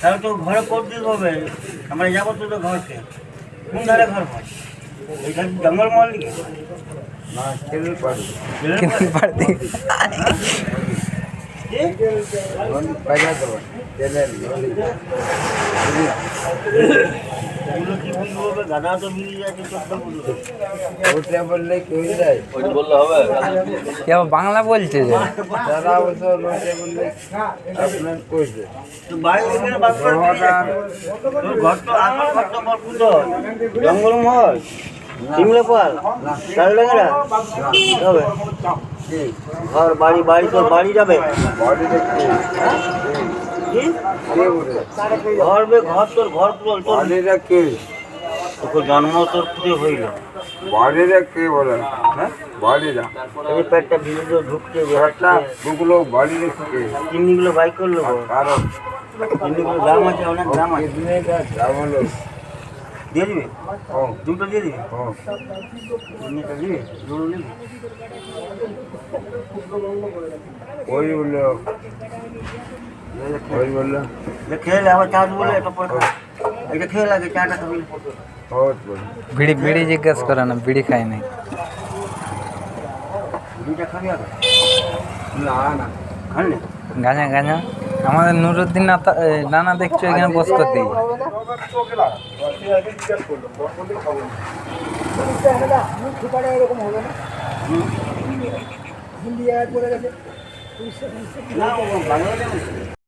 তাহলে তো ঘরে করতে হবে। আমরা যাবো তো ঘরকে, কোন ধারে ঘর হয়? এইখানে জঙ্গল মহল দিকে না খেলুন পারি পারতি পয়সা দেবো খেলেন এগুলো কি বুঝবো? গাধা তো মিলিয়ে যাচ্ছে, চোখটা বুঝবো। ওটা বললে কি হয়ে যায়? কে আবার বাংলা বলছে যে দাদা বলছো ওটা বললে আপনার কইছে তো বাইরে এখানে বাস করে দিয়ে যাচ্ছে। তোর ঘর তো আমার ঘর তো মরকুদ জঙ্গল মহল শিমলাপাল শালডাঙ্গা হবে ঘর বাড়ি বাড়ি তোর বাড়ি যাবে বডি দেখতে কি? কে বলে ঘর বে ঘর তোর ঘর তোর তোর বডিটা কে তোর জন্ম তোর খুঁজে হইল বডিটা কে বলে হ্যাঁ বডিটা এই যে পেটটা ভিতরে ঢুকছে একটা দুগুলো বডি রেখে চিমনিগুলো বাই করলো কারণ চিমনিগুলো দাম আছে, অনেক দাম আছে। কিডনিটা ডাবল দিয়ে দিবি ও দুটো দিয়ে দিবি ও চিমনিটা দিবি দুটো দিবি ওই বললো ওই বললো খেয়ে নে, আবার চা বলে এটা পরে খা। এটা খেয়ে লাগে চাটা খাবি বহুত বললো বিড়ি বিড়ি জিজ্ঞাসা করে না, বিড়ি খাই নাই। দুইটা খাবি আগে না না খান গাঁজা গাঁজা আমাদের নুরুদ্দিন নানা দেখছো এখানে বস করতে না বাংলা